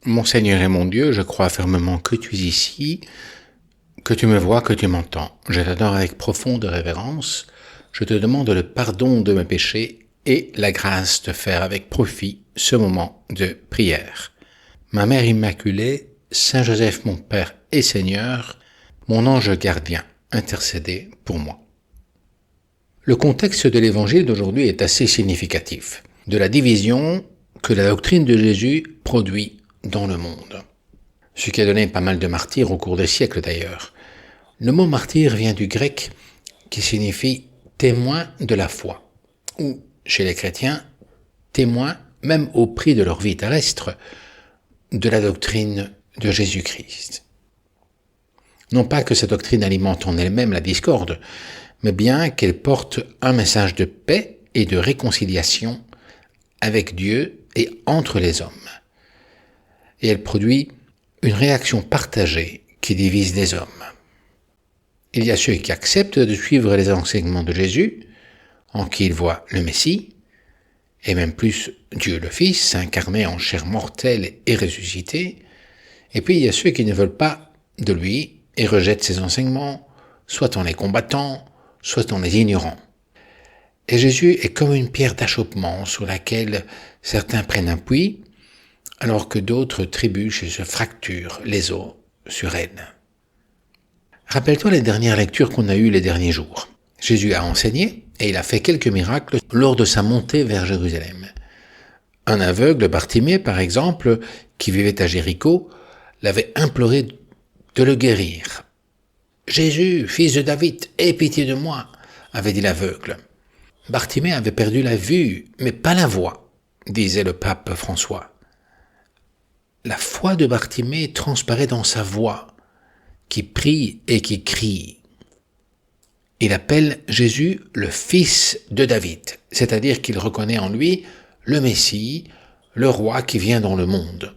Mon Seigneur et mon Dieu, je crois fermement que tu es ici, que tu me vois, que tu m'entends. Je t'adore avec profonde révérence. Je te demande le pardon de mes péchés et la grâce de faire avec profit ce moment de prière. Ma Mère Immaculée, Saint Joseph mon Père et Seigneur, mon ange gardien, intercédez pour moi. Le contexte de l'évangile d'aujourd'hui est assez significatif, de la division que la doctrine de Jésus produit dans le monde. Ce qui a donné pas mal de martyrs au cours des siècles d'ailleurs. Le mot martyr vient du grec qui signifie témoin de la foi, ou chez les chrétiens, témoin, même au prix de leur vie terrestre, de la doctrine de Jésus-Christ. Non pas que cette doctrine alimente en elle-même la discorde, mais bien qu'elle porte un message de paix et de réconciliation avec Dieu et entre les hommes. Et elle produit une réaction partagée qui divise les hommes. Il y a ceux qui acceptent de suivre les enseignements de Jésus, en qui ils voient le Messie, et même plus Dieu le Fils, incarné en chair mortelle et ressuscité, et puis il y a ceux qui ne veulent pas de lui et rejettent ses enseignements, soit en les combattant, soit en les ignorant. Et Jésus est comme une pierre d'achoppement sur laquelle certains prennent appui, alors que d'autres trébuchent et se fracturent les os sur elle. Rappelle-toi les dernières lectures qu'on a eues les derniers jours. Jésus a enseigné et il a fait quelques miracles lors de sa montée vers Jérusalem. Un aveugle, Bartimée par exemple, qui vivait à Jéricho, l'avait imploré de le guérir. « Jésus, fils de David, aie pitié de moi », avait dit l'aveugle. Bartimée avait perdu la vue, mais pas la voix, disait le pape François. La foi de Bartimée transparaît dans sa voix, qui prie et qui crie. Il appelle Jésus le fils de David, c'est-à-dire qu'il reconnaît en lui le Messie, le roi qui vient dans le monde.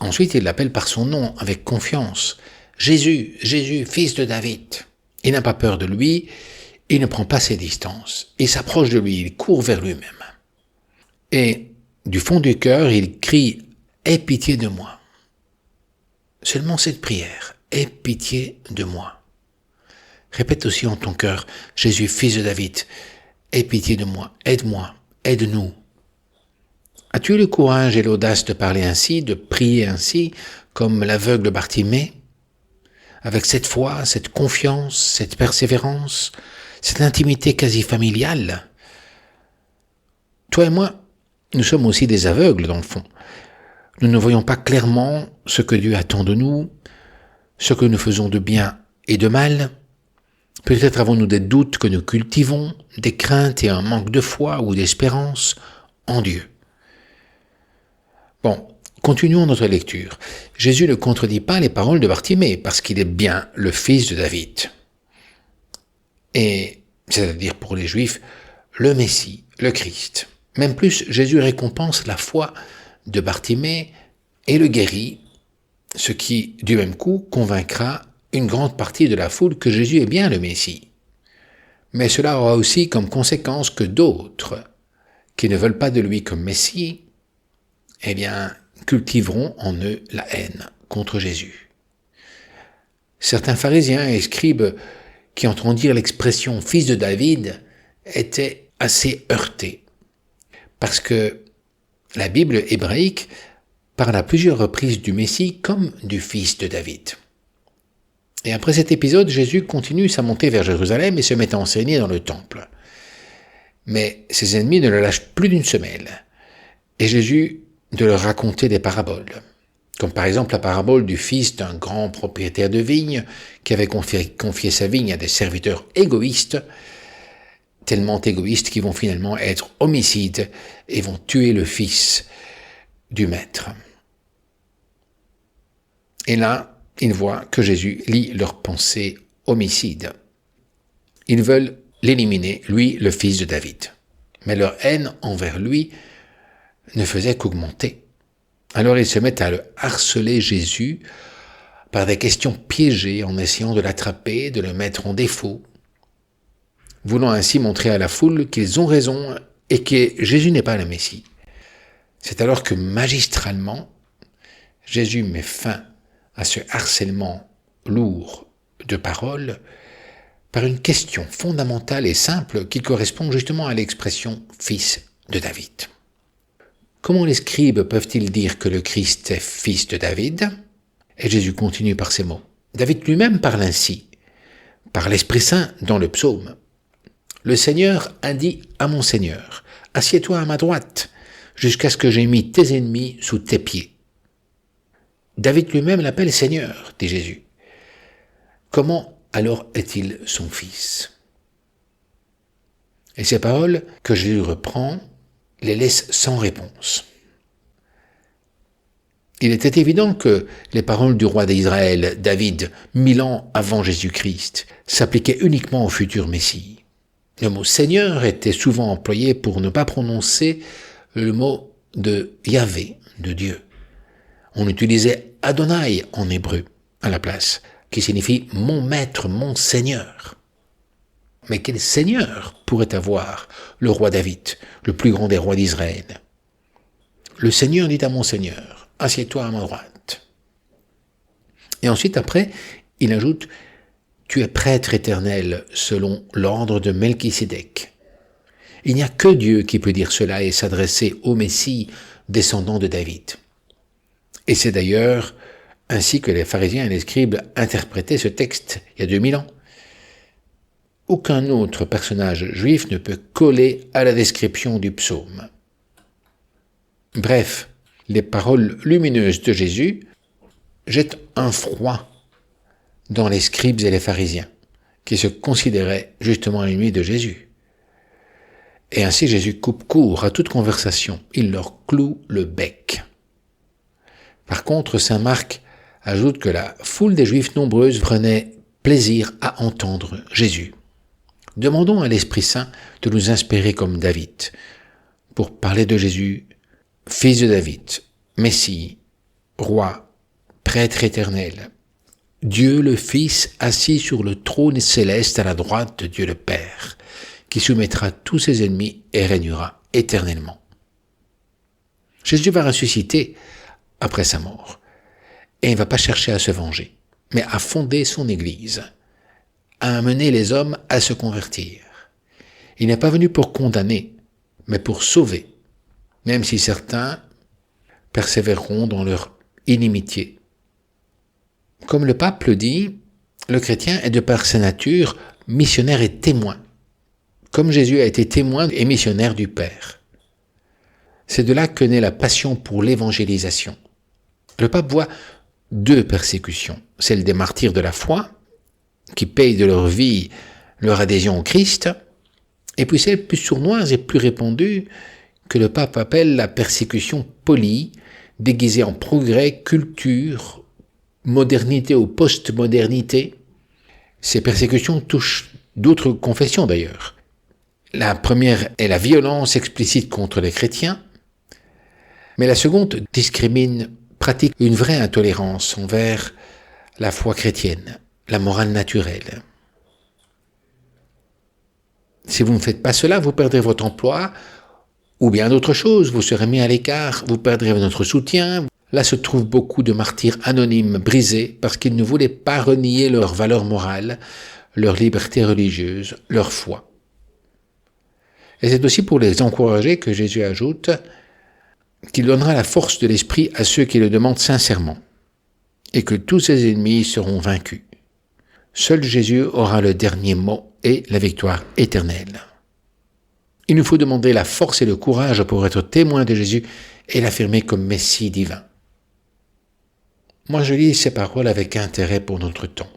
Ensuite, il l'appelle par son nom avec confiance. Jésus, Jésus, fils de David. Il n'a pas peur de lui, il ne prend pas ses distances. Il s'approche de lui, il court vers lui-même. Et du fond du cœur, il crie « Aie pitié de moi ». Seulement cette prière, « Aie pitié de moi ». Répète aussi en ton cœur « Jésus, fils de David, aie pitié de moi, aide-moi, aide-nous ». As-tu eu le courage et l'audace de parler ainsi, de prier ainsi, comme l'aveugle Bartimée, avec cette foi, cette confiance, cette persévérance, cette intimité quasi familiale? Toi et moi, nous sommes aussi des aveugles dans le fond. Nous ne voyons pas clairement ce que Dieu attend de nous, ce que nous faisons de bien et de mal. Peut-être avons-nous des doutes que nous cultivons, des craintes et un manque de foi ou d'espérance en Dieu. Bon, continuons notre lecture. Jésus ne contredit pas les paroles de Bartimée parce qu'il est bien le fils de David. Et, c'est-à-dire pour les Juifs, le Messie, le Christ. Même plus, Jésus récompense la foi de Bartimée et le guérit, ce qui, du même coup, convaincra une grande partie de la foule que Jésus est bien le Messie. Mais cela aura aussi comme conséquence que d'autres, qui ne veulent pas de lui comme Messie, eh bien, cultiveront en eux la haine contre Jésus. Certains pharisiens et scribes qui entendent dire l'expression « fils de David » étaient assez heurtés, parce que la Bible hébraïque parle à plusieurs reprises du Messie comme du fils de David. Et après cet épisode, Jésus continue sa montée vers Jérusalem et se met à enseigner dans le temple. Mais ses ennemis ne le lâchent plus d'une semelle. Et Jésus de leur raconter des paraboles, comme par exemple la parabole du fils d'un grand propriétaire de vigne qui avait confié sa vigne à des serviteurs égoïstes, tellement égoïstes qu'ils vont finalement être homicides et vont tuer le fils du maître. Et là, ils voient que Jésus lit leurs pensées homicides. Ils veulent l'éliminer, lui, le fils de David. Mais leur haine envers lui ne faisait qu'augmenter. Alors ils se mettent à le harceler Jésus par des questions piégées en essayant de l'attraper, de le mettre en défaut, voulant ainsi montrer à la foule qu'ils ont raison et que Jésus n'est pas le Messie. C'est alors que magistralement, Jésus met fin à ce harcèlement lourd de paroles par une question fondamentale et simple qui correspond justement à l'expression « fils de David ». Comment les scribes peuvent-ils dire que le Christ est fils de David ? Et Jésus continue par ces mots. David lui-même parle ainsi, par l'Esprit Saint dans le psaume. Le Seigneur a dit à mon Seigneur, « Assieds-toi à ma droite, jusqu'à ce que j'aie mis tes ennemis sous tes pieds. » David lui-même l'appelle Seigneur, dit Jésus. Comment alors est-il son fils ? Et ces paroles que Jésus reprend les laissent sans réponse. Il était évident que les paroles du roi d'Israël, David, 1000 ans avant Jésus-Christ, s'appliquaient uniquement au futur Messie. Le mot Seigneur était souvent employé pour ne pas prononcer le mot de Yahvé, de Dieu. On utilisait Adonai en hébreu à la place, qui signifie « mon maître, mon Seigneur ». Mais quel Seigneur pourrait avoir le roi David, le plus grand des rois d'Israël ? Le Seigneur dit à mon Seigneur, « Assieds-toi à ma droite ». Et ensuite, après, il ajoute « Tu es prêtre éternel selon l'ordre de Melchisédek ». Il n'y a que Dieu qui peut dire cela et s'adresser au Messie descendant de David. Et c'est d'ailleurs ainsi que les pharisiens et les scribes interprétaient ce texte il y a 2000 ans. Aucun autre personnage juif ne peut coller à la description du psaume. Bref, les paroles lumineuses de Jésus jettent un froid dans les scribes et les pharisiens, qui se considéraient justement ennemis de Jésus. Et ainsi Jésus coupe court à toute conversation, il leur cloue le bec. Par contre, saint Marc ajoute que la foule des Juifs nombreuses prenait plaisir à entendre Jésus. Demandons à l'Esprit Saint de nous inspirer comme David, pour parler de Jésus, fils de David, Messie, roi, prêtre éternel, Dieu le Fils assis sur le trône céleste à la droite de Dieu le Père, qui soumettra tous ses ennemis et régnera éternellement. Jésus va ressusciter après sa mort, et il ne va pas chercher à se venger, mais à fonder son Église, à amener les hommes à se convertir. Il n'est pas venu pour condamner, mais pour sauver, même si certains persévéreront dans leur inimitié. Comme le pape le dit, le chrétien est de par sa nature missionnaire et témoin, comme Jésus a été témoin et missionnaire du Père. C'est de là que naît la passion pour l'évangélisation. Le pape voit deux persécutions, celle des martyrs de la foi, qui payent de leur vie leur adhésion au Christ, et puis celle plus sournoise et plus répandue que le pape appelle la persécution polie, déguisée en progrès, culture, modernité ou post-modernité. Ces persécutions touchent d'autres confessions d'ailleurs. La première est la violence explicite contre les chrétiens, mais la seconde discrimine, pratique une vraie intolérance envers la foi chrétienne, la morale naturelle. Si vous ne faites pas cela, vous perdrez votre emploi, ou bien d'autres choses, vous serez mis à l'écart, vous perdrez notre soutien. Là se trouvent beaucoup de martyrs anonymes brisés parce qu'ils ne voulaient pas renier leur valeur morale, leur liberté religieuse, leur foi. Et c'est aussi pour les encourager que Jésus ajoute qu'il donnera la force de l'esprit à ceux qui le demandent sincèrement, et que tous ses ennemis seront vaincus. Seul Jésus aura le dernier mot et la victoire éternelle. Il nous faut demander la force et le courage pour être témoins de Jésus et l'affirmer comme Messie divin. Moi, je lis ces paroles avec intérêt pour notre temps.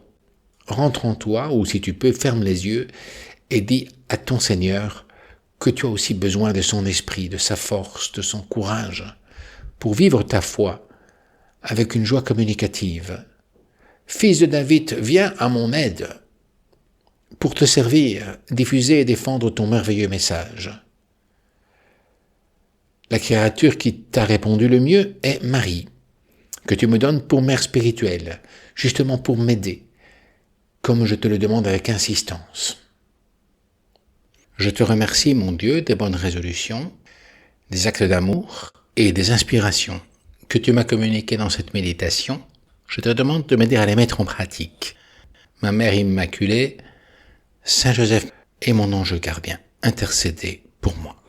Rentre en toi, ou si tu peux, ferme les yeux et dis à ton Seigneur que tu as aussi besoin de son esprit, de sa force, de son courage, pour vivre ta foi avec une joie communicative. Fils de David, viens à mon aide pour te servir, diffuser et défendre ton merveilleux message. La créature qui t'a répondu le mieux est Marie, que tu me donnes pour mère spirituelle, justement pour m'aider, comme je te le demande avec insistance. Je te remercie, mon Dieu, des bonnes résolutions, des actes d'amour et des inspirations que tu m'as communiquées dans cette méditation, je te demande de m'aider à les mettre en pratique. Ma Mère Immaculée, Saint Joseph et mon ange gardien, intercédez pour moi.